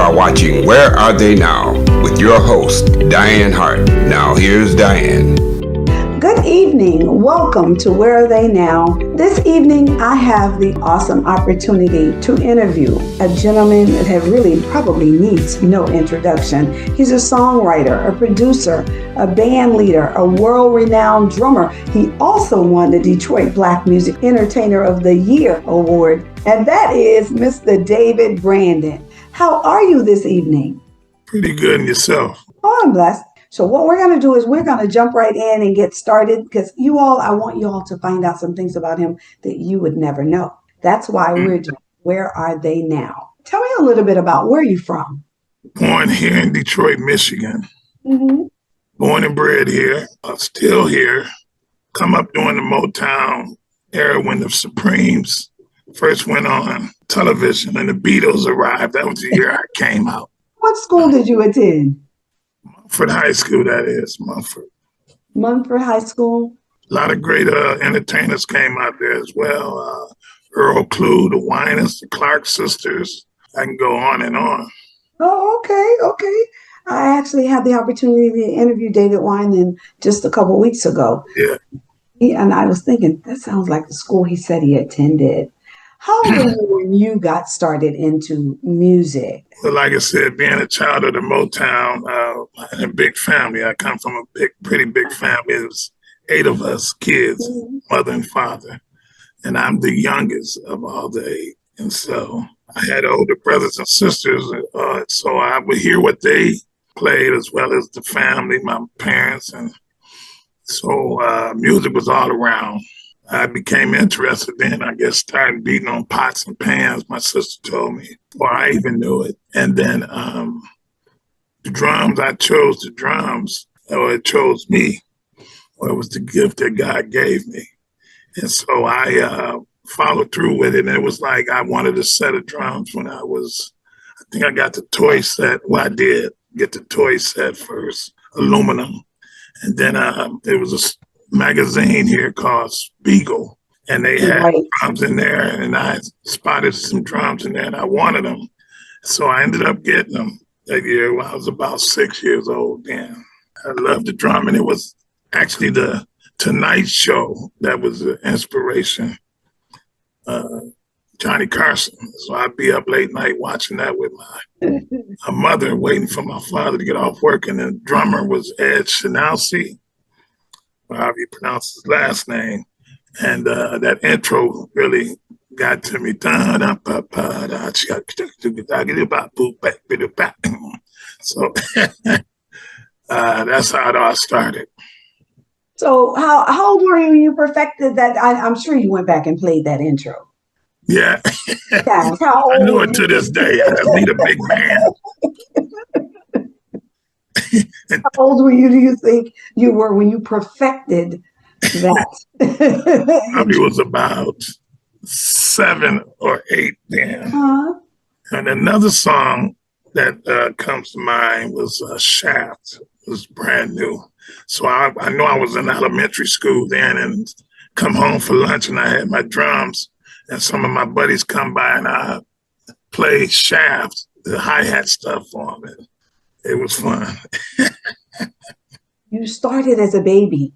are watching Where Are They Now with your host, Dianne Hart. Now here's Dianne. Good evening. Welcome to Where Are They Now? This evening, I have the awesome opportunity to interview a gentleman that really probably needs no introduction. He's a songwriter, a producer, a band leader, a world-renowned drummer. He also won the Detroit Black Music Entertainer of the Year award, and that is Mr. David Brandon. How are you this evening? Pretty good, and yourself? Oh, I'm blessed. So what we're going to do is we're going to jump right in and get started because I want you all to find out some things about him that you would never know. That's why we're doing Where Are They Now? Tell me a little bit about where you're from. Born here in Detroit, Michigan. Mm-hmm. Born and bred here. Still here. Come up during the Motown era when the Supremes first went on television and the Beatles arrived. That was the year I came out. What school did you attend? Mumford High School, that is, Mumford. Mumford High School. A lot of great entertainers came out there as well. Earl Clue, the Winans, the Clark sisters. I can go on and on. Oh, okay. I actually had the opportunity to interview David Winan just a couple of weeks ago. Yeah. And I was thinking, that sounds like the school he said he attended. How old were you when you got started into music? Well, like I said, being a child of the Motown, and a big family. I come from a pretty big family. It was 8 of us kids, mother and father. And I'm the youngest of all the 8. And so I had older brothers and sisters. So I would hear what they played as well as the family, my parents. And so music was all around. I became interested then, I guess, started beating on pots and pans, my sister told me, before I even knew it. And then the drums, I chose the drums, or it chose me, or it was the gift that God gave me. And so I followed through with it. And it was like I wanted a set of drums when I think I got the toy set. Well, I did get the toy set first, aluminum. And then there was a magazine here called Spiegel, and they had drums in there, and I spotted some drums in there, and I wanted them. So I ended up getting them that year when I was about 6 years old then. I loved the drum, and it was actually the Tonight Show that was the inspiration. Johnny Carson. So I'd be up late night watching that with my mother, waiting for my father to get off work, and the drummer was Ed Shinalsi, however you pronounce his last name. And that intro really got to me. So that's how it all started. So how old were you when you perfected that? I'm sure you went back and played that intro. Yeah. Yeah. I know it to this day. I just need a big man. How old were you, do you think you were when you perfected that? Probably was about 7 or 8 then. Uh-huh. And another song that comes to mind was Shaft. It was brand new. So I know I was in elementary school then and come home for lunch and I had my drums and some of my buddies come by and I played Shaft, the hi-hat stuff for them. It was fun. You started as a baby.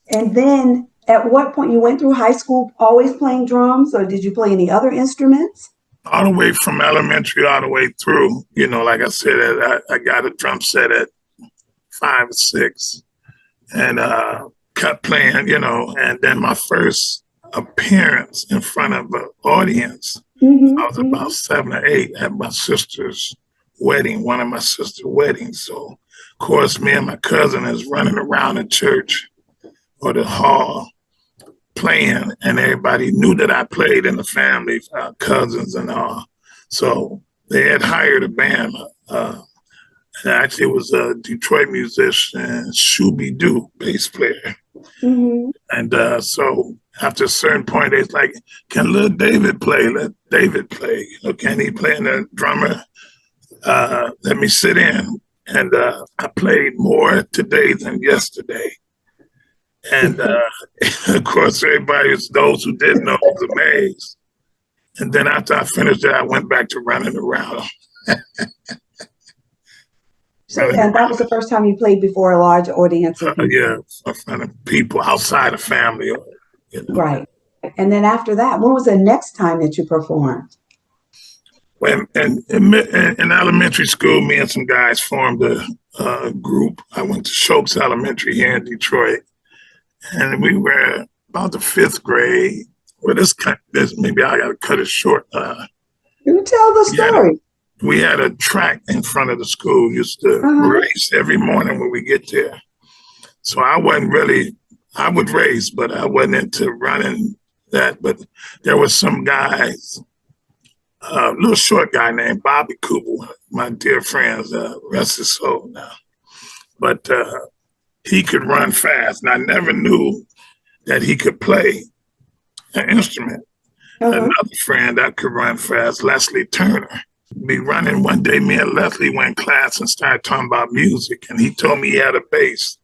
And then at what point you went through high school always playing drums, or did you play any other instruments? All the way from elementary all the way through. You know, like I said, I got a drum set at 5 or 6 and kept playing, you know. And then my first appearance in front of an audience, I was about 7 or 8 at my sister's wedding, one of my sister's weddings. So, of course, me and my cousin is running around the church or the hall playing, and everybody knew that I played in the family, cousins and all. So they had hired a band. And actually, it was a Detroit musician, Shoo-Bo-Do, bass player. And so after a certain point, they was like, can little David play? Let David play. You know, can he play in the drummer? Let me sit in. And I played more today than yesterday. And of course, those who didn't know, was amazed. And then after I finished it, I went back to running around. So, and that was the first time you played before a large audience of people. Yeah, in front of people outside of family. Right. And then after that, when was the next time that you performed? When in elementary school, me and some guys formed a group. I went to Shokes Elementary here in Detroit, and we were about the 5th grade. Well, this maybe I got to cut it short. You tell the story. We had a track in front of the school. We used to race every morning when we get there. So I would race, but I wasn't into running that. But there was some guys, a little short guy named Bobby Kubel, my dear friends, rest his soul now. But he could run fast, and I never knew that he could play an instrument. Another friend that could run fast, Leslie Turner. Be running one day, me and Leslie went in class and started talking about music, and he told me he had a bass.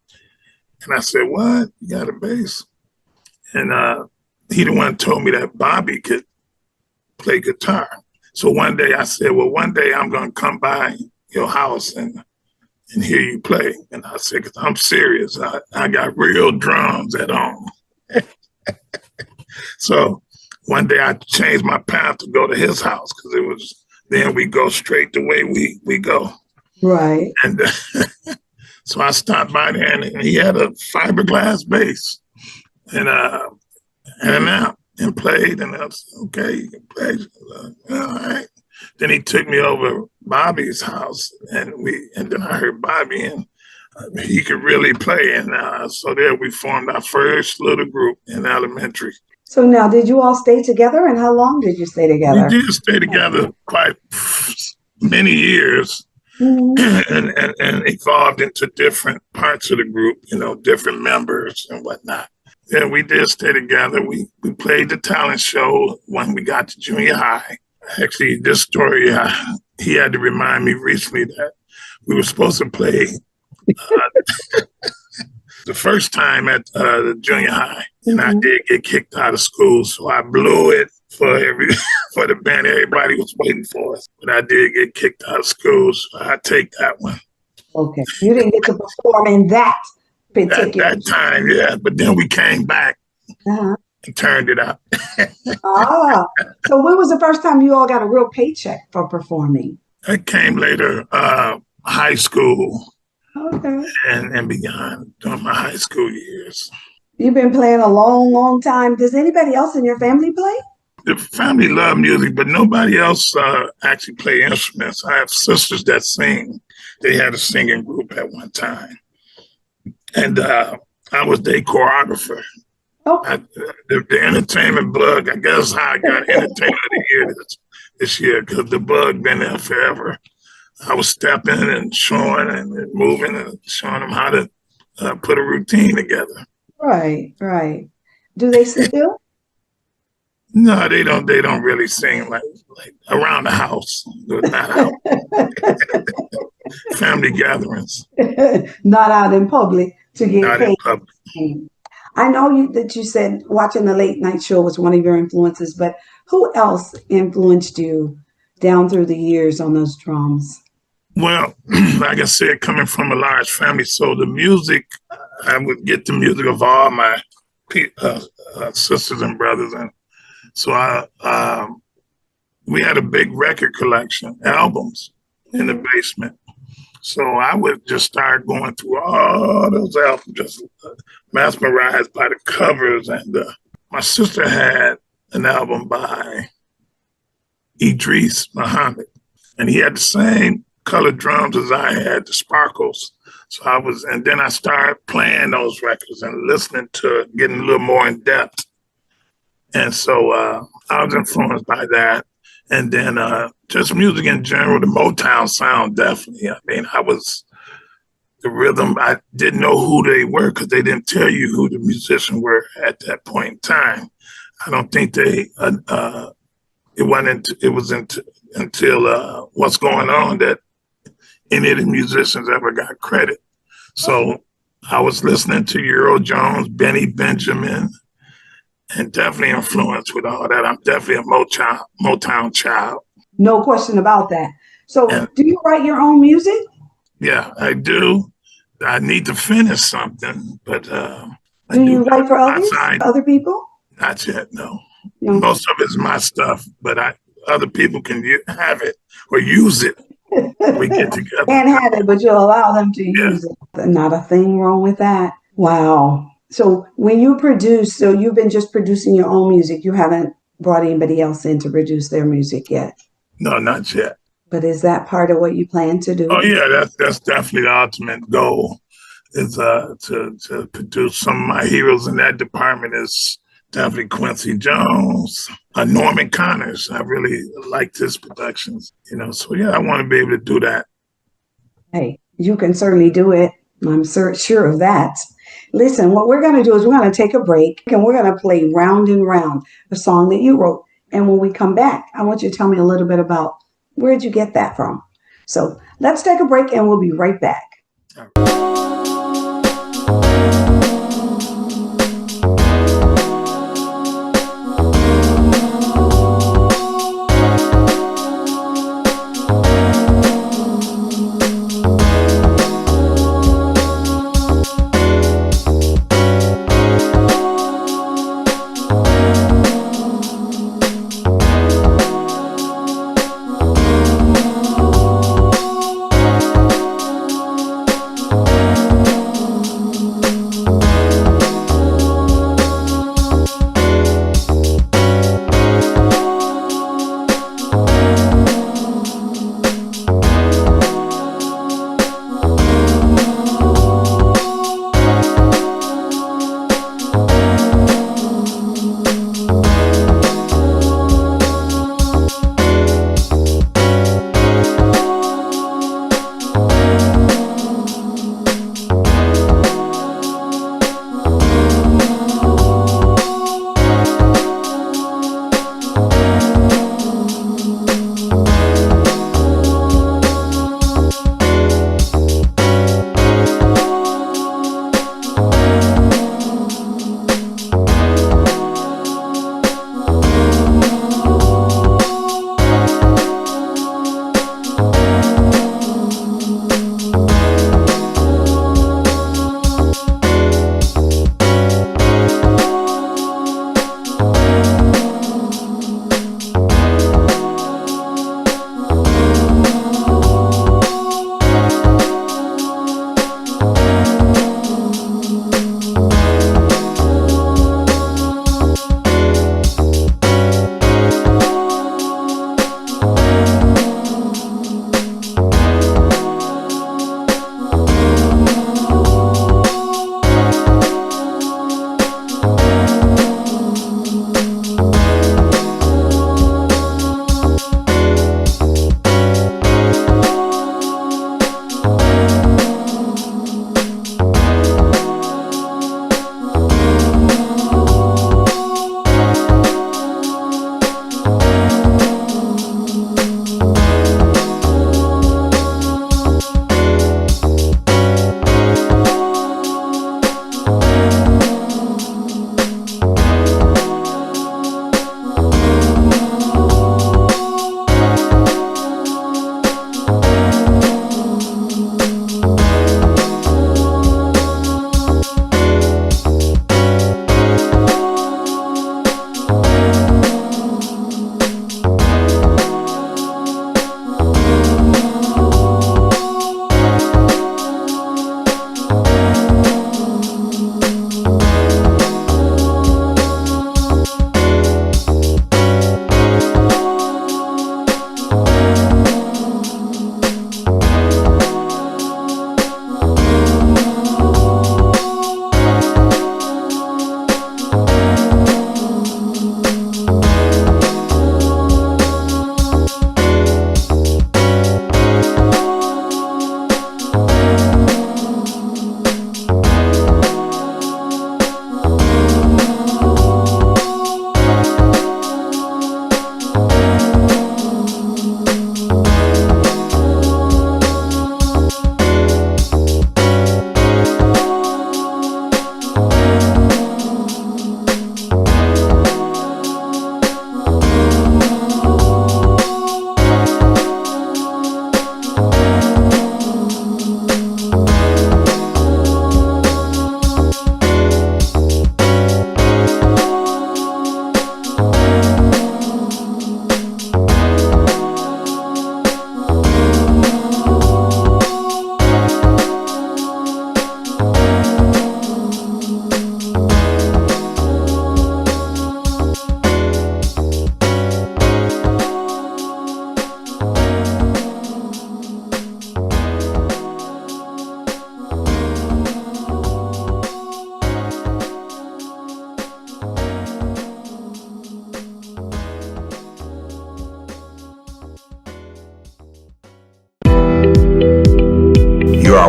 And I said, "What? You got a bass?" And he the one told me that Bobby could play guitar. So one day I said, "Well, one day I'm gonna come by your house and hear you play." And I said, "'Cause I'm serious. I got real drums at home." So one day I changed my path to go to his house because it was. Then we go straight the way we go. Right. And so I stopped by there, and he had a fiberglass bass and an amp, and played. And I said, "Okay, you can play." All right. Then he took me over Bobby's house, and then I heard Bobby, and he could really play. And so there we formed our first little group in elementary. So now, did you all stay together, and how long did you stay together? We did stay together quite many years, and evolved into different parts of the group, different members and whatnot. Yeah, we did stay together. We played the talent show when we got to junior high. Actually, this story, he had to remind me recently that we were supposed to play the first time at the junior high, and I did get kicked out of school, so I blew it for the band. Everybody was waiting for us, but I did get kicked out of school, so I take that one. Okay, you didn't get to perform in that particular that time, yeah. But then we came back and turned it up. So when was the first time you all got a real paycheck for performing? It came later, high school. Okay. And beyond during my high school years. You've been playing a long, long time. Does anybody else in your family play? The family loved music, but nobody else actually play instruments. I have sisters that sing. They had a singing group at one time. And I was their choreographer. The entertainment bug, I guess how I got entertainment of the year this year, because the bug been there forever. I was stepping and showing and moving and showing them how to put a routine together. Right. Do they still? No, they don't. They don't really sing like around the house. Not out. Family gatherings. Not out in public to get Not paid. in public. I know that you said watching the late night show was one of your influences, but who else influenced you down through the years on those drums? Well, like I said, coming from a large family, so the music, I would get the music of all my sisters and brothers. And so we had a big record collection, albums in the basement. So I would just start going through all those albums, just mesmerized by the covers. And my sister had an album by Idris Muhammad, and he had the same colored drums as I had, the sparkles. So and then I started playing those records and listening to it, getting a little more in depth. And so I was influenced by that. And then just music in general, the Motown sound, definitely. I mean, the rhythm, I didn't know who they were because they didn't tell you who the musicians were at that point in time. I don't think it wasn't until What's Going On that any of the musicians ever got credit. So I was listening to Earl Jones, Benny Benjamin, and definitely influenced with all that. I'm definitely a Motown child. No question about that. So do you write your own music? Yeah, I do. I need to finish something, but I Do do you write for my others, side. other people? Not yet, no. No. Most of it's my stuff, but other people can have it or use it. We get together. Can't have it, but you'll allow them to Yeah. use it. Not a thing wrong with that. Wow. So when you produce, so you've been just producing your own music. You haven't brought anybody else in to produce their music yet. No, not yet. But is that part of what you plan to Oh do? yeah, that's definitely the ultimate goal is to produce some of my heroes in that department is definitely Quincy Jones, Norman Connors. I really liked his productions, So yeah, I want to be able to do that. Hey, you can certainly do it. I'm sure of that. Listen, what we're going to do is we're going to take a break and we're going to play Round and Round, a song that you wrote. And when we come back, I want you to tell me a little bit about where'd you get that from? So let's take a break and we'll be right back.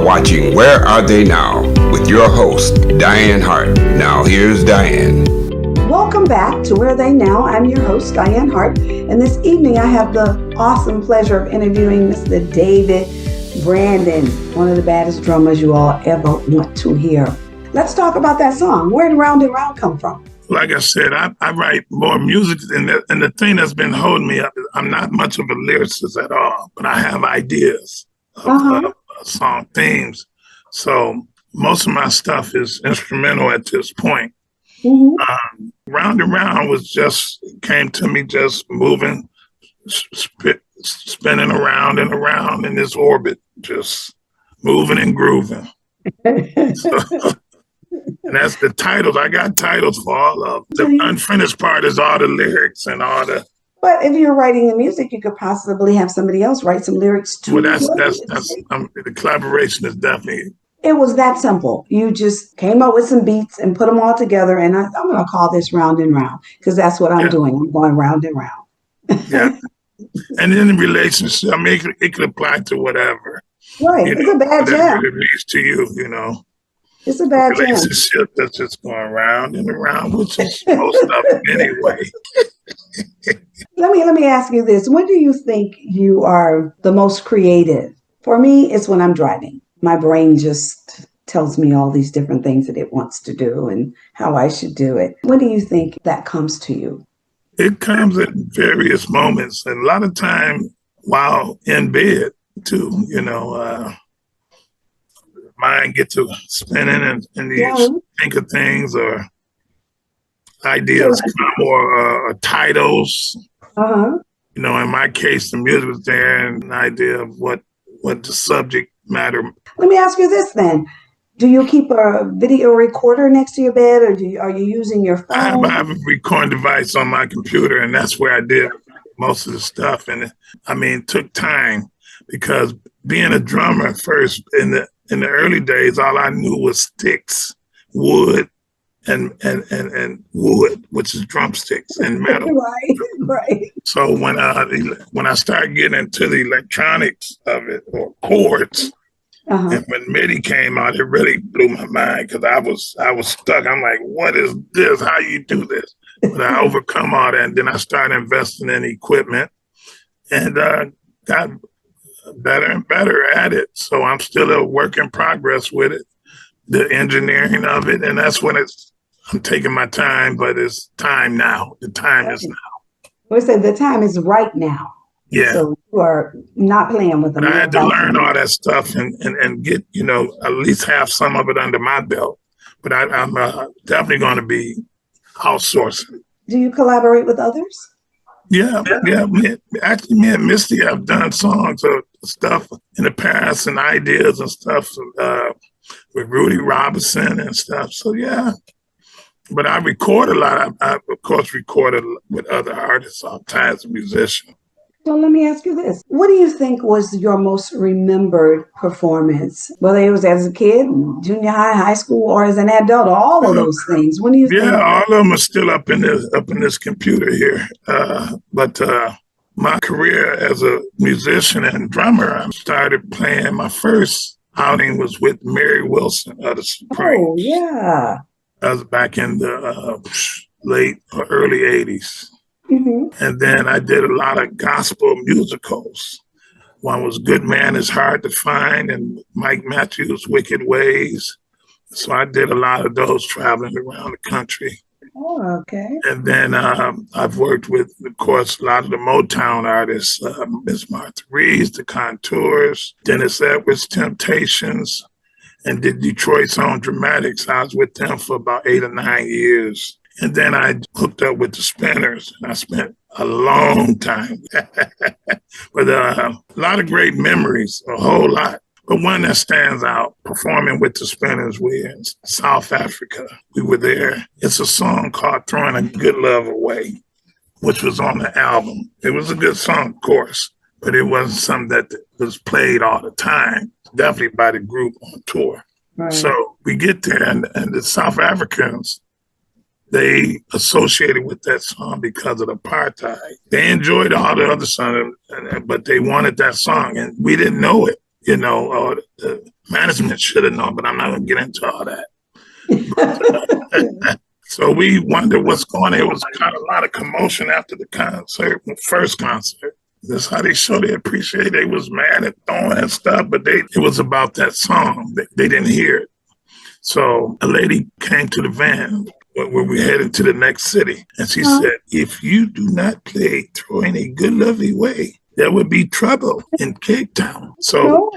are watching Where Are They Now with your host, Dianne Hart. Now here's Dianne. Welcome back to Where Are They Now. I'm your host, Dianne Hart, and this evening I have the awesome pleasure of interviewing Mr. David Brandon, one of the baddest drummers you all ever want to hear. Let's talk about that song. Where did Round and Round come from? Like I said, I write more music, and the thing that's been holding me up is I'm not much of a lyricist at all, but I have ideas of song themes. So most of my stuff is instrumental at this point. Mm-hmm. Round and Round came to me just moving, spinning around and around in this orbit, just moving and grooving. And that's the titles. I got titles for all of them. The unfinished part is all the lyrics and all the. But if you're writing the music, you could possibly have somebody else write some lyrics too. Well, that's the collaboration is definitely. It was that simple. You just came up with some beats and put them all together, and I'm going to call this Round and Round because that's what I'm doing. I'm going round and round. Yeah, and in the relationship, I mean, it could apply to whatever. Right, it's a bad jam. It means to you, It's a bad relationship that's just going round and around, which is most of it anyway. Let me ask you this. When do you think you are the most creative? For me, it's when I'm driving. My brain just tells me all these different things that it wants to do and how I should do it. When do you think that comes to you? It comes at various moments, and a lot of time while in bed too, mind get to spinning and you think of things or ideas come or titles. In my case, the music was there and an idea of what the subject matter. Let me ask you this then. Do you keep a video recorder next to your bed, or are you using your phone? I have a recording device on my computer, and that's where I did most of the stuff. And it took time because being a drummer first in the early days, all I knew was sticks, wood, and wood, which is drumsticks and metal. Right. So when I started getting into the electronics of it or chords, and when MIDI came out, it really blew my mind because I was stuck. I'm like, what is this? How you do this? But I overcome all that, and then I started investing in equipment, and got better and better at it. So I'm still a work in progress with it, the engineering of it. And that's when I'm taking my time, but it's time now. The time is now. We said the time is right now. Yeah. So you are not playing with them. But I had to learn all that stuff and get, at least have some of it under my belt. But I'm definitely going to be outsourcing. Do you collaborate with others? Yeah. Actually, me and Misty have done songs or stuff in the past and ideas and stuff with Rudy Robinson and stuff. So, yeah. But I record a lot. I of course, recorded with other artists all times, musicians. So let me ask you this. What do you think was your most remembered performance? Whether it was as a kid, junior high, high school, or as an adult, all of those things. When do you think? Yeah, all of them are still up in this computer here. But my career as a musician and drummer, I started playing. My first outing was with Mary Wilson of the Supremes. Oh, yeah. That was back in the late or early 80s. Mm-hmm. And then I did a lot of gospel musicals. One was Good Man Is Hard to Find and Mike Matthews' Wicked Ways. So I did a lot of those traveling around the country. Oh, okay. And then I've worked with, of course, a lot of the Motown artists, Miss Martha Reeves, The Contours, Dennis Edwards' Temptations, and did Detroit's Own Dramatics. I was with them for about 8 or 9 years. And then I hooked up with the Spinners, and I spent a long time. But a lot of great memories, a whole lot. But one that stands out, performing with the Spinners, we're in South Africa. We were there. It's a song called Throwing a Good Love Away, which was on the album. It was a good song, of course, but it wasn't something that was played all the time, definitely by the group on tour. Right. So we get there, and the South Africans, they associated with that song because of apartheid. They enjoyed all the other songs, but they wanted that song, and we didn't know it. The Management should have known, but I'm not going to get into all that. So we wondered what's going on. There was kind of a lot of commotion after the concert, the first concert. That's how they showed their appreciation. They was mad at throwing and stuff, but it was about that song. They didn't hear it. So a lady came to the van where we headed to the next city. And she said, if you do not play Throw Any Good Lovely Way, there would be trouble in Cape Town. So,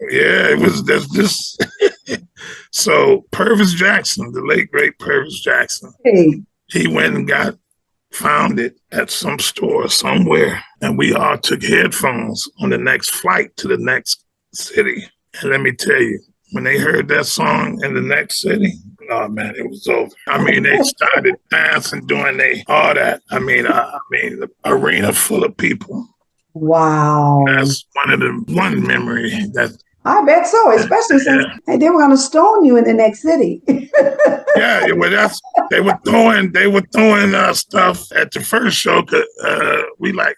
yeah, it was just. So Purvis Jackson, the late, great Purvis Jackson, he went and found it at some store somewhere. And we all took headphones on the next flight to the next city. And let me tell you, when they heard that song in the next city, oh man, it was over. I mean, they started dancing, doing all that. I mean, the arena full of people. Wow. That's one memory that. I bet so, especially since they were going to stone you in the next city. Yeah, well, they were throwing stuff at the first show.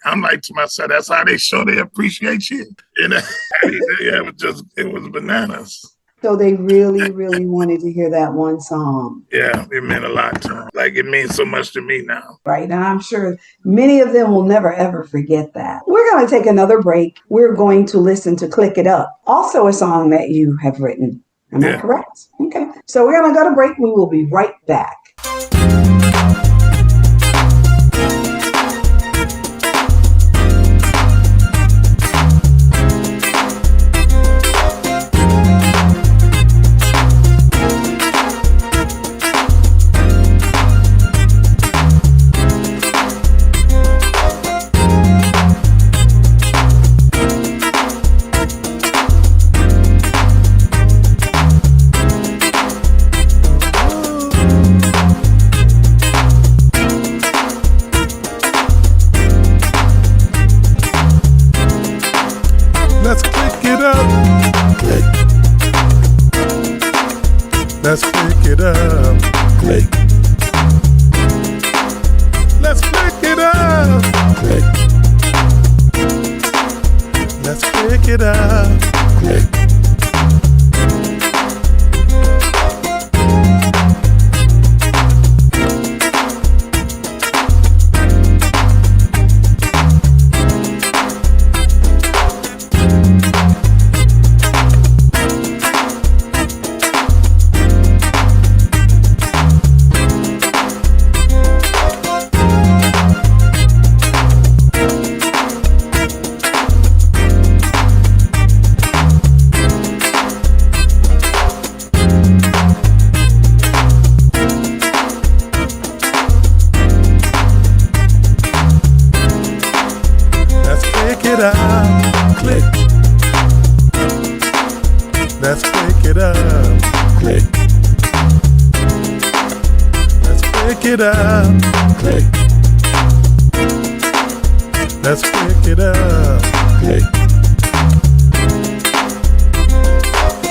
I'm like to myself, that's how they show their appreciation. You know, it was bananas. So they really, really wanted to hear that one song. Yeah, it meant a lot to them. Like, it means so much to me now. Right, and I'm sure many of them will never, ever forget that. We're going to take another break. We're going to listen to Click It Up, also a song that you have written. Am I correct? Okay, so we're going to go to break. We will be right back. Let's pick it up. Click. Let's pick it up. Click. Let's pick it up. Click. Let's pick it up. Click. Let's pick it up. Click. Let's pick it up. Click.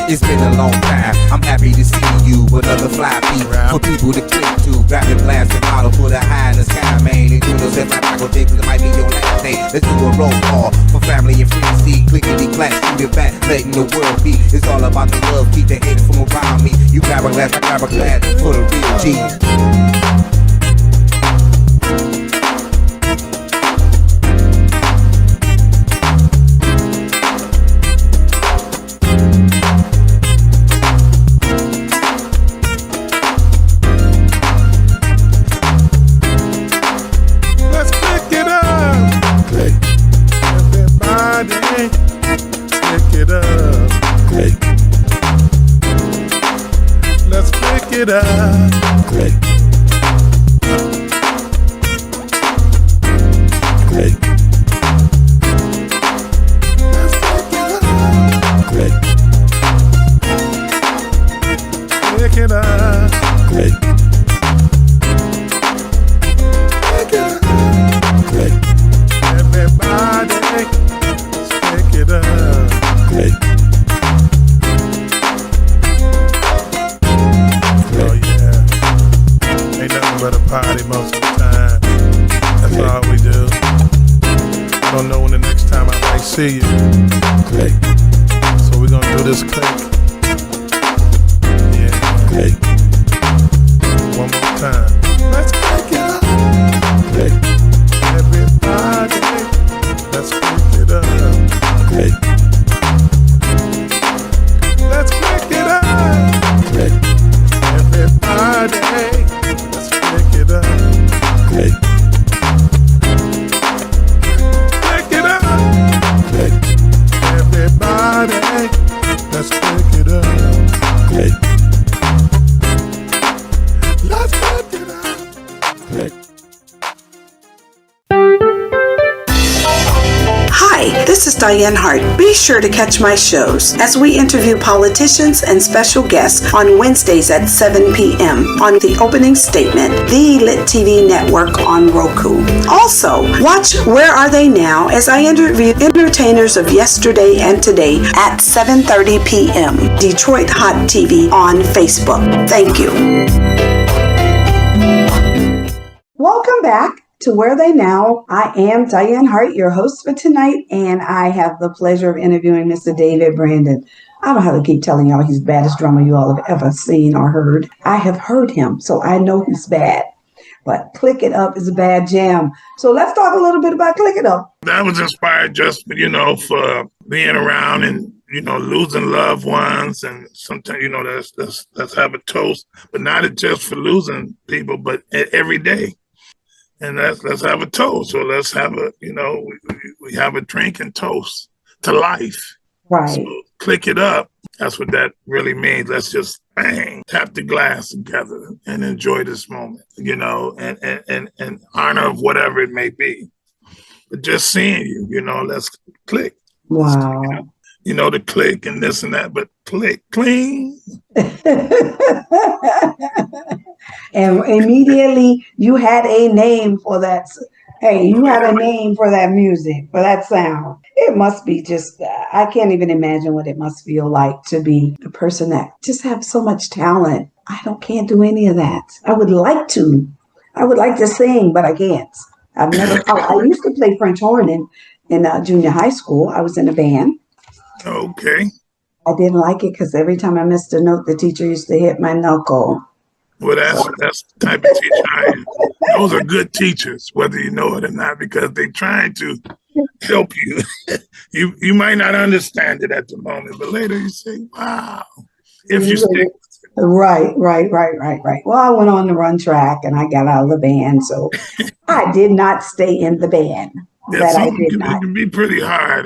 It's been a long time. I'm happy to see you with other fly feet for people to click to. Grab your blast and bottle, put a high in the sky, man. And you know, if I go take, it might be your last day. Let's do a roll call for family and friends. See, clickety clack, shoot it back, letting the world be. It's all about the love, keep the haters from around me. You grab a glass, I grab a glass for the real G's. It up. Click. Click. Let's pick it up. Click. Pick it up. Click. Pick it up. Click. Everybody, let's pick it up. Click. But a party most of the time. That's all we do. I don't know when the next time I might see you. Click. So we're gonna do this click. Let's click it up. Click. Let's click it up. Click. Everybody, let's click it up. Click. Click it up. Click. Everybody, let's click it up. Click. Let's click it up. Click. Hi, this is Dianne Hart. Be sure to catch my shows as we interview politicians and special guests on Wednesdays at 7 p.m. on The Opening Statement, the Lit TV network on Roku. Also, watch Where Are They Now as I interview entertainers of yesterday and today at 7:30 p.m. Detroit Hot TV on Facebook. Thank you. Welcome back to Where Are They Now. I am Dianne Hart, your host for tonight, and I have the pleasure of interviewing Mr. David Brandon. I don't have to keep telling y'all he's the baddest drummer you all have ever seen or heard. I have heard him, so I know he's bad. But Click It Up is a bad jam. So let's talk a little bit about Click It Up. That was inspired just, for being around and, losing loved ones. And sometimes, let's have a toast, but not just for losing people, but every day. And let's have a toast. So let's have we have a drink and toast to life. Right. So click it up. That's what that really means. Let's just tap the glass together and enjoy this moment, and honor of whatever it may be. But just seeing you, let's click. Wow. The click and this and that, but click, clean. And immediately you had a name for that. Hey, you had a name for that music, for that sound. It must be just, I can't even imagine what it must feel like to be the person that just have so much talent. Can't do any of that. I would like to sing, but I can't. I used to play French horn in junior high school. I was in a band. Okay. I didn't like it because every time I missed a note, the teacher used to hit my knuckle. Well, that's the type of teacher I am. Those are good teachers, whether you know it or not, because they're trying to help you. You might not understand it at the moment, but later you say, wow, if you stick. Right. Well, I went on to run track and I got out of the band, so I did not stay in the band. It can be pretty hard.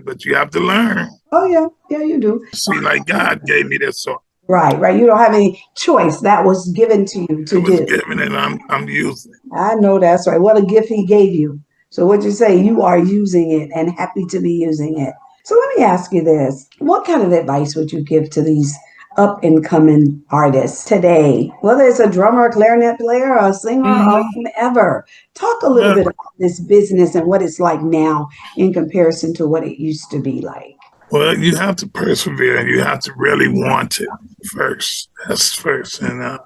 But you have to learn. Oh, yeah, you do. See, like God gave me this song. Right. You don't have any choice. That was given to you to do. It was given and I'm using it. I know that's right. What a gift he gave you. So what you say, you are using it and happy to be using it. So let me ask you this. What kind of advice would you give to these up and coming artists today, whether it's a drummer, a clarinet player, or a singer, or whomever? Talk a little bit about this business and what it's like now in comparison to what it used to be like. Well, you have to persevere and you have to really want it first. That's first. And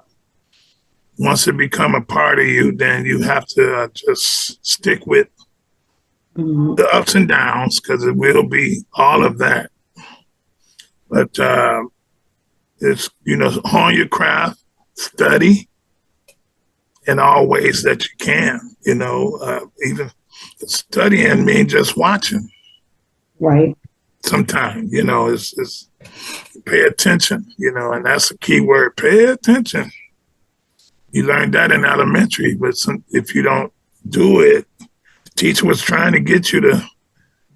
once it become a part of you, then you have to just stick with the ups and downs, because it will be all of that. But it's, hone your craft, study in all ways that you can, even studying means just watching. Right. Sometimes, it's pay attention, and that's a key word, pay attention. You learned that in elementary, but if you don't do it, the teacher was trying to get you to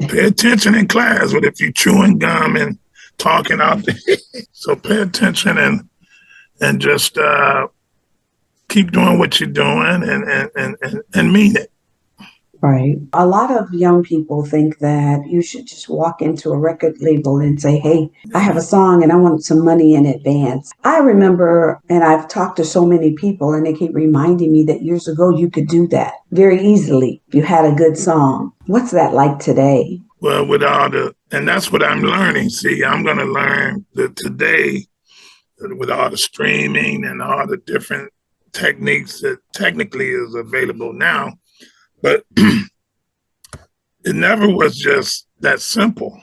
pay attention in class, but if you're chewing gum and talking out there, so pay attention and just keep doing what you're doing and mean it. Right. A lot of young people think that you should just walk into a record label and say, hey, I have a song and I want some money in advance. I remember, and I've talked to so many people and they keep reminding me that years ago you could do that very easily if you had a good song. What's that like today? Well, and that's what I'm learning. See, I'm going to learn that today with all the streaming and all the different techniques that technically is available now. But it never was just that simple,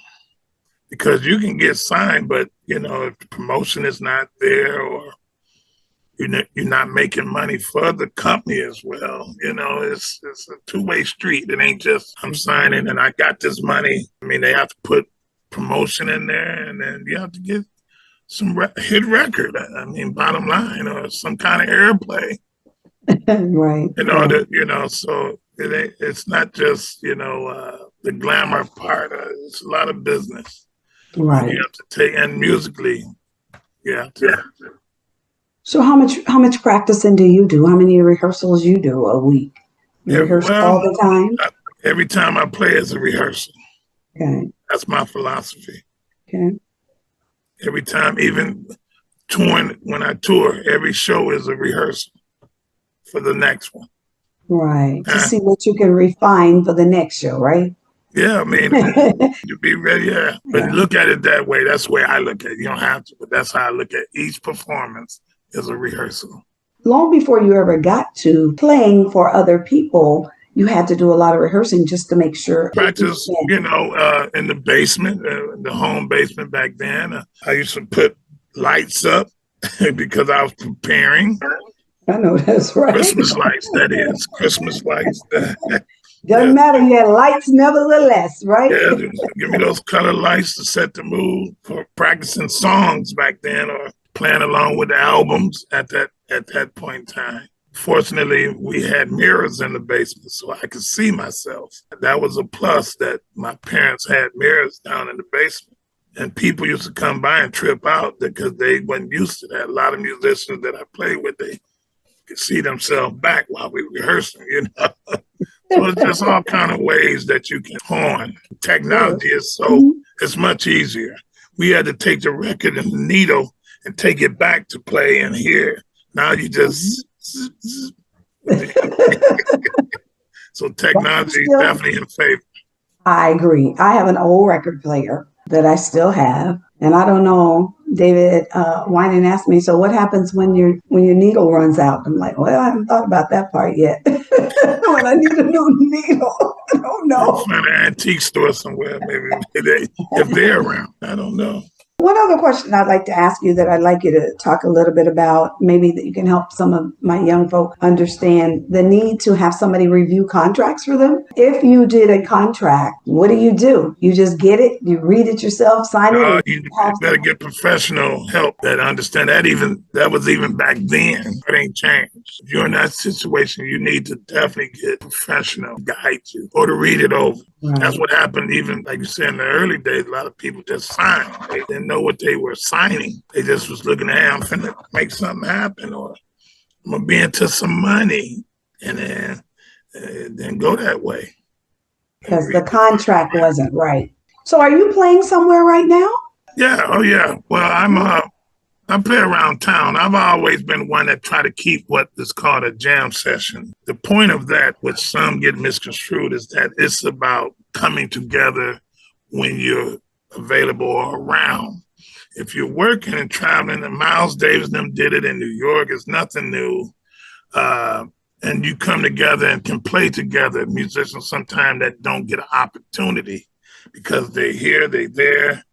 because you can get signed, but, if the promotion is not there or you're not making money for the company as well. You know, it's a two-way street. It ain't just I'm signing and I got this money. I mean, they have to put promotion in there, and then you have to get some hit record. I mean, bottom line, or some kind of airplay. Right. In order, you know, so it's not just, you know, the glamour part. It's a lot of business. Right. You have to take, and musically, yeah. So how much practicing do you do? How many rehearsals you do a week? You rehearse all the time? Every time I play is a rehearsal. Okay. That's my philosophy. Okay. Every time, even touring, when I tour, every show is a rehearsal for the next one. Right. To see what you can refine for the next show, right? Yeah, I mean, to be ready, yeah. But look at it that way. That's the way I look at it. You don't have to, but that's how I look at each performance is a rehearsal. Long before you ever got to playing for other people, you had to do a lot of rehearsing just to make sure. Practice, you know, in the basement, the home basement back then. I used to put lights up because I was preparing. I know that's right. Christmas lights, that is. Christmas lights. Doesn't matter. You had lights nevertheless, right? Yeah, give me those color lights to set the mood for practicing songs back then or playing along with the albums at that point in time. Fortunately, we had mirrors in the basement so I could see myself. That was a plus that my parents had mirrors down in the basement. And people used to come by and trip out because they wasn't used to that. A lot of musicians that I played with, they could see themselves back while we rehearsing, you know. So it's just all kind of ways that you can horn. Technology is it's much easier. We had to take the record and the needle and take it back to play and hear. Now you just so technology is definitely in favor. I agree. I have an old record player that I still have. And I don't know, David Winan asked me, so what happens when your needle runs out? I'm like, well, I haven't thought about that part yet. When I need a new needle, I don't know. Find an antique store somewhere, maybe if they're around. I don't know. One other question I'd like to ask you that I'd like you to talk a little bit about, maybe that you can help some of my young folk understand the need to have somebody review contracts for them. If you did a contract, what do? You just get it, you read it yourself, sign it? You better get professional help that understand that. That was even back then. It ain't changed. If you're in that situation, you need to definitely get professional to guide you or to read it over. Right. That's what happened, even like you said in the early days, a lot of people just signed. They didn't know what they were signing. They just was looking at, hey, I'm finna make something happen, or I'm gonna be into some money, and then go that way. Because the contract wasn't right. So are you playing somewhere right now? Yeah, oh yeah. Well, I play around town. I've always been one that try to keep what is called a jam session. The point of that, which some get misconstrued, is that it's about coming together when you're available or around. If you're working and traveling, and Miles Davis and them did it in New York, it's nothing new. And you come together and can play together. Musicians sometimes that don't get an opportunity because they're here, they're there,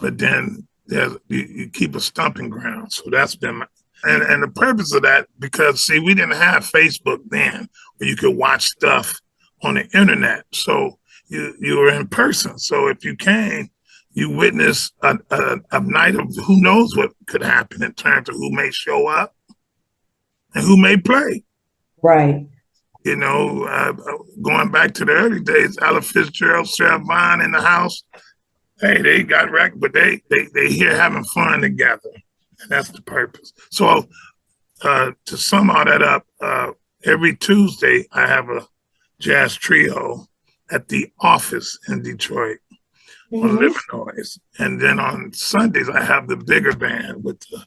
but then you keep a stomping ground. So that's been and the purpose of that, because see, we didn't have Facebook then where you could watch stuff on the internet. So you were in person. So if you came, you witness a night of who knows what could happen in terms of who may show up and who may play. Right. You know, going back to the early days, Ella Fitzgerald, Sarah Vaughan in the house. Hey, they got wrecked, but they here having fun together, and that's the purpose. So to sum all that up, every Tuesday I have a jazz trio at the office in Detroit on Livernois, and then on Sundays I have the bigger band with the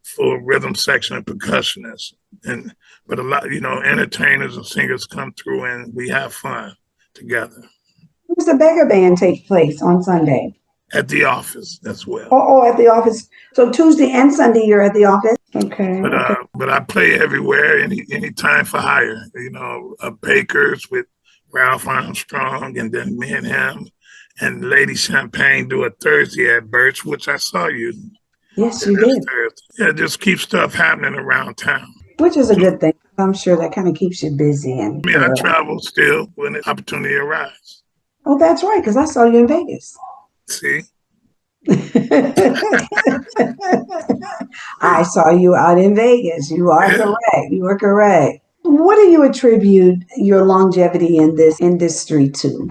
full rhythm section and percussionists, but a lot, you know, entertainers and singers come through, and we have fun together. Does the beggar band take place on Sunday? At the office as well. Oh, at the office. So Tuesday and Sunday you're at the office? Okay. But I play everywhere, any time for hire. You know, Baker's with Ralph Armstrong, and then me and him, and Lady Champagne do a Thursday at Birch, which I saw you Yes, Yeah, you that's did, Thursday. Yeah, just keep stuff happening around town. which is a good thing. I'm sure that kind of keeps you busy and I mean, I travel still when the opportunity arises. oh, that's right, because I saw you in Vegas. See? I saw you out in Vegas. You are Yeah. correct. You are correct. What do you attribute your longevity in this industry to?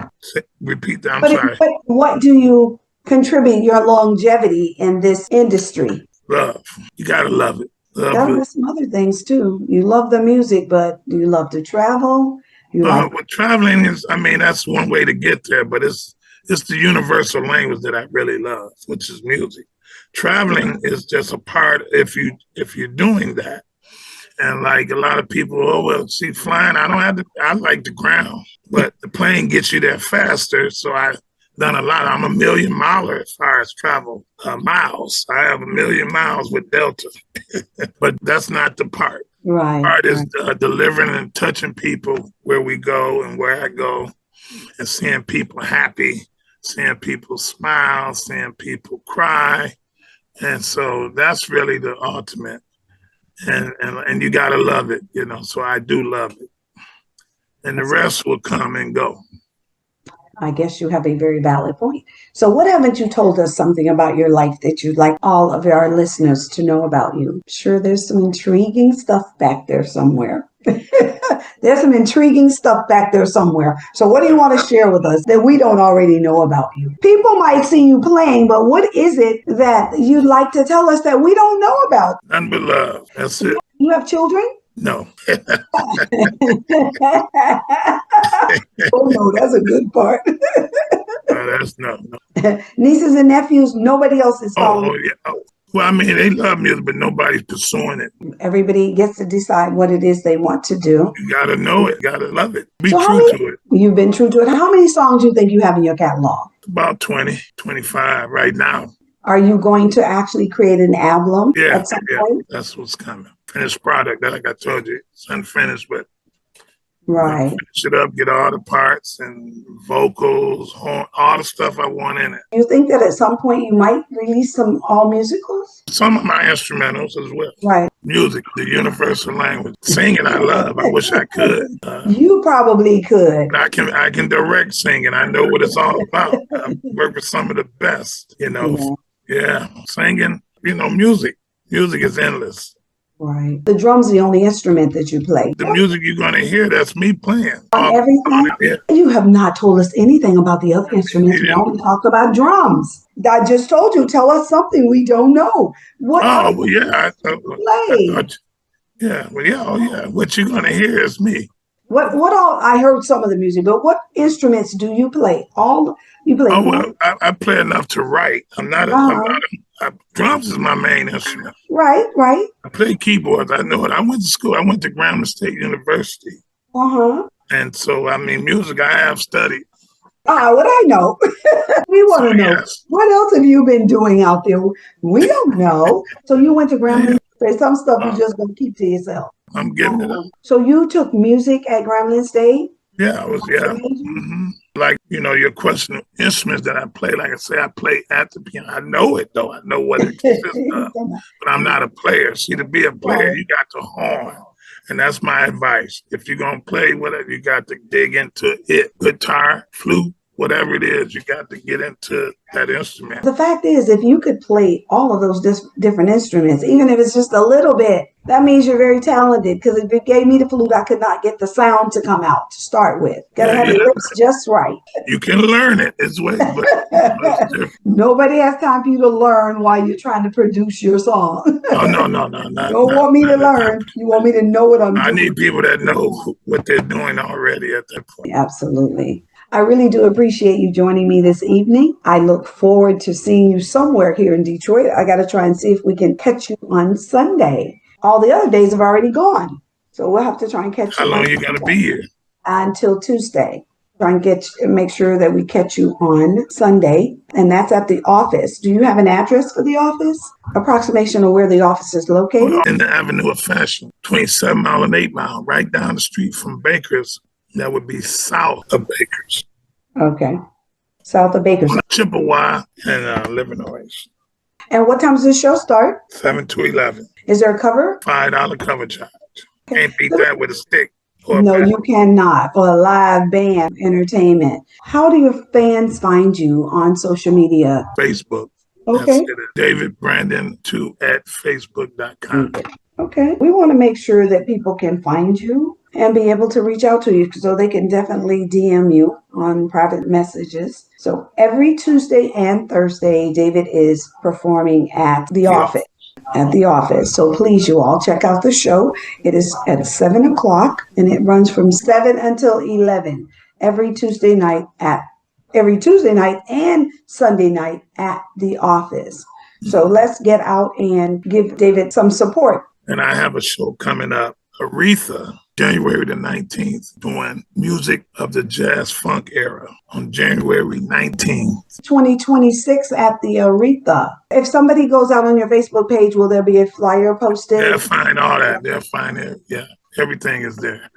Repeat that. I'm What, sorry. what do you contribute your longevity in this industry? Love. You gotta love it. Love Gotta it. have some other things too. You love the music, but do you love to travel? You like Well, traveling is, I mean, that's one way to get there, but it's the universal language that I really love, which is music. Traveling is just a part if you're doing that. And like a lot of people, oh well, see, flying, I don't have to. I like the ground, but the plane gets you there faster. So I've done a lot. I'm a million miler as far as travel miles. I have a million miles with Delta, but that's not the part. right, Part is right. delivering and touching people where we go and where I go, and seeing people happy, seeing people smile, seeing people cry, and so that's really the ultimate. And you gotta love it, you know. So I do love it, and the rest will come and go. I guess you have a very valid point. So, what haven't you told us something about your life that you'd like all of our listeners to know about you? I'm sure there's some intriguing stuff back there somewhere. There's some intriguing stuff back there somewhere. So, what do you want to share with us that we don't already know about you? People might see you playing, but what is it that you'd like to tell us that we don't know about? None but love. That's it. You have children? No. Oh, no, that's a good part. That's no. Nieces and nephews, nobody else is following. Oh yeah. Oh. Well, I mean, they love music, but nobody's pursuing it. Everybody gets to decide what it is they want to do. You gotta know it. You gotta love it. Be So true to it. you've been true to it. How many songs do you think you have in your catalog? About 20, 25 right now. Are you going to actually create an album at some point? That's what's coming. Finished product, like I told you, it's unfinished, but right. Finish it up, get all the parts and vocals, horn, all the stuff I want in it. You think that at some point you might release some all musicals? Some of my instrumentals as well. Right. Music, the universal language. Singing, I love. I wish I could. You probably could. I can direct singing. I know what it's all about. I work with some of the best. You know, yeah, singing. You know, music. Music is endless. Right. The drum's the only instrument that you play. The music you're going to hear, that's me playing. On everything? Yeah. You have not told us anything about the other instruments. We only talked about drums. I just told you, tell us something we don't know. What well, yeah. play? Yeah, well, yeah, oh, yeah. What you're going to hear is me. What all? I heard some of the music, but what instruments do you play? All you play? Oh, well, I play enough to write. Drums is my main instrument. Right. I play keyboards. I know it. I went to school. I went to Grambling State University. And so, I mean, music I have studied. What I know. We want to know. Yes. What else have you been doing out there? We don't know. So you went to Grambling State. Some stuff you just going to keep to yourself. I'm giving it up. So you took music at Grambling State? Yeah, I was, Mm-hmm. Like, you know, your question of instruments that I play, like I say, I play at the piano. I know it, though. I know what it consists of. But I'm not a player. See, to be a player, you got to horn. And that's my advice. If you're going to play whatever, you got to dig into it. Guitar, flute, whatever it is, you got to get into that instrument. The fact is, if you could play all of those different instruments, even if it's just a little bit, that means you're very talented. Because if it gave me the flute, I could not get the sound to come out to start with. Gotta have your lips just right. You can learn it as well. But nobody has time for you to learn while you're trying to produce your song. Oh, no. You don't want me to learn. You want me to know what I'm doing. I need people that know what they're doing already at that point. Absolutely. I really do appreciate you joining me this evening. I look forward to seeing you somewhere here in Detroit. I got to try and see if we can catch you on Sunday. All the other days have already gone. So we'll have to try and catch you. How long you got to be here? Until Tuesday. Try and make sure that we catch you on Sunday. And that's at the office. Do you have an address for the office? Approximation of where the office is located? In the Avenue of Fashion, between 7 Mile and 8 Mile, right down the street from Baker's. That would be south of Baker's. Okay. South of Baker's. Chippewa and Livernois. And what time does the show start? 7 to 11. Is there a cover? $5 cover charge. Can't beat that with a stick. No, you cannot. For a live band entertainment. How do your fans find you on social media? Facebook. Okay. David Brandon 2 at Facebook.com. Okay. We want to make sure that people can find you and be able to reach out to you so they can definitely DM you on private messages. So every Tuesday and Thursday, David is performing at the office. At the office. So please, you all check out the show. It is at 7 o'clock and it runs from 7 until 11 every Tuesday night and Sunday night at the office. So let's get out and give David some support. And I have a show coming up, Aretha, January the 19th, doing music of the jazz funk era on January 19th. 2026 at the Aretha. If somebody goes out on your Facebook page, will there be a flyer posted? They'll find all that. They'll find it. Yeah, everything is there.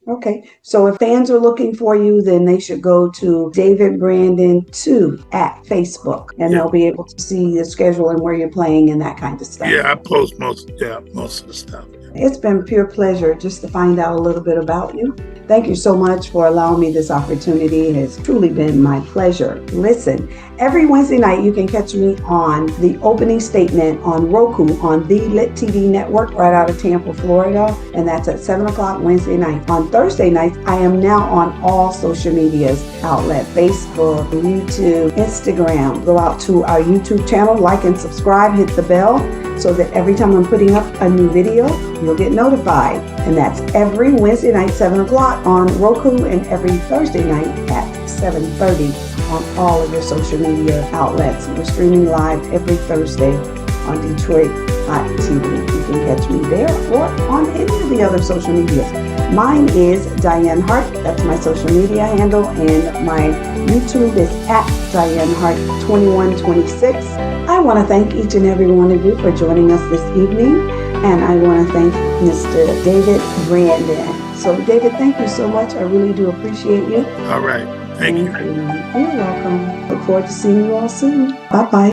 Okay, so if fans are looking for you, then they should go to David Brandon 2 at Facebook, and they'll be able to see the schedule and where you're playing and that kind of stuff. Yeah, I post most of the stuff. It's been pure pleasure just to find out a little bit about you. Thank you so much for allowing me this opportunity. It has truly been my pleasure. Listen, every Wednesday night you can catch me on the opening statement on Roku on the Lit TV network right out of Tampa, Florida. And that's at 7 o'clock Wednesday night. On Thursday nights, I am now on all social medias outlet, Facebook, YouTube, Instagram. Go out to our YouTube channel, like and subscribe, hit the bell so that every time I'm putting up a new video, you'll get notified. And that's every Wednesday night, 7 o'clock on Roku, and every Thursday night at 7:30 on all of your social media outlets. We're streaming live every Thursday on Detroit Hot TV. You can catch me there or on any of the other social medias. Mine is Dianne Hart. That's my social media handle, and my YouTube is at Dianne Hart 2126. I want to thank each and every one of you for joining us this evening, and I want to thank Mr. David Brandon. So, David, thank you so much. I really do appreciate you. All right. Thank you. You're welcome. Look forward to seeing you all soon. Bye-bye.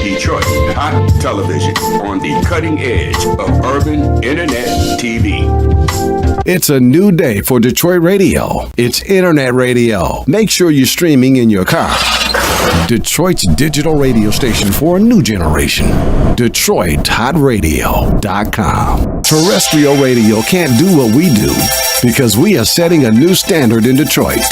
Detroit Hot Television on the cutting edge of urban internet TV. It's a new day for Detroit radio. It's internet radio. Make sure you're streaming in your car. Detroit's digital radio station for a new generation. DetroitHotRadio.com. Terrestrial radio can't do what we do because we are setting a new standard in Detroit.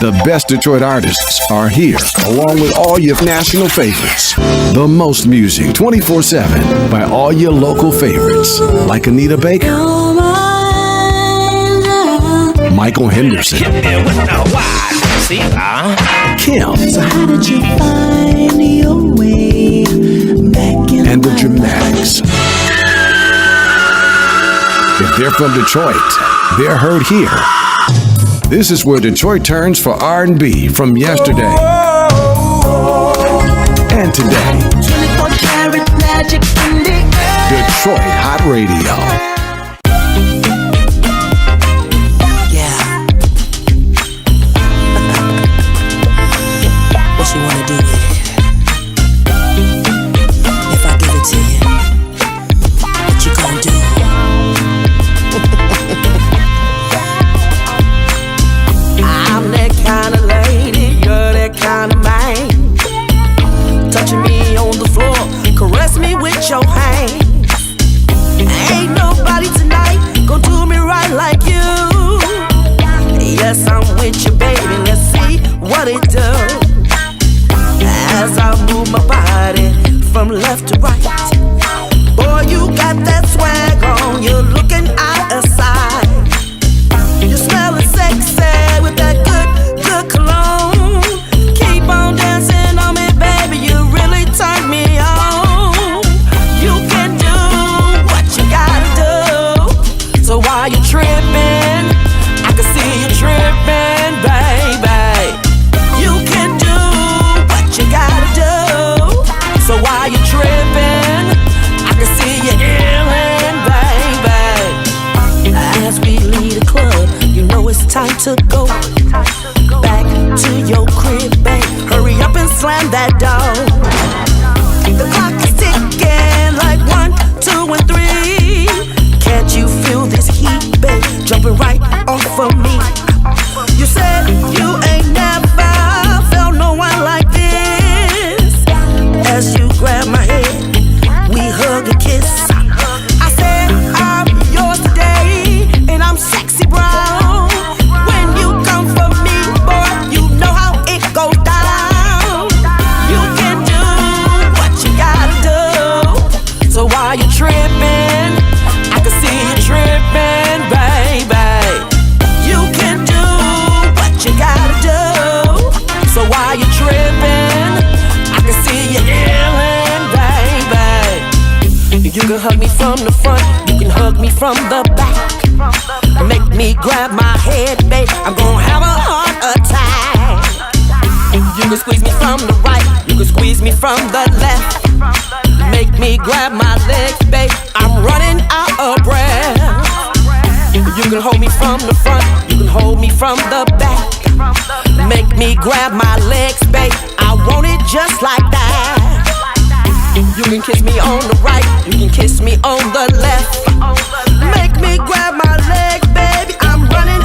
The best Detroit artists are here, along with all your national favorites. The most music 24/7 by all your local favorites, like Anita Baker, Michael Henderson, Kim, So how did you find your way back in and the Dramatics. If they're from Detroit, they're heard here. This is where Detroit turns for R&B from yesterday and today. 24-karat magic in the air. Detroit Hot Radio. Yeah. What you wanna do with it? If I give it to you, what you gonna do? I'm that kind of lady, you're that kind of man. Touching me on the floor, caress me with your hands. Ain't nobody tonight gonna do me right like you. Yes, I'm with you, baby, let's see what it does. As I move my body from left to right. Boy, you got that swag on, you're looking out of sight. You smelling sexy with that good cologne. Keep on dancing on me, baby, you really turn me on. You can do what you gotta do. So while you're tripping, I can see you tripping, baby. it's time to go back to your crib, babe. Hurry up and slam that door. The clock is ticking like 1, 2, and 3. Can't you feel this heat, babe, jumping right off of me? You said you ain't never felt no one like this. As you grab my head, we hug and kiss. I said I'm yours today, and I'm sexy brown. When you come for me, boy, you know how it goes down. You can do what you gotta do. So while you're tripping, I can see you tripping, baby. You can do what you gotta do. So while you're tripping, I can see you yelling, baby. You can hug me from the front, you can hug me from the back. Make me grab my head, babe, I'm gonna have a heart attack. You can squeeze me from the right, you can squeeze me from the left. Make me grab my legs, babe, I'm running out of breath. You can hold me from the front, you can hold me from the back. Make me grab my legs, babe, I want it just like that. You can kiss me on the right, you can kiss me on the left. Make me grab my legs, baby, I'm running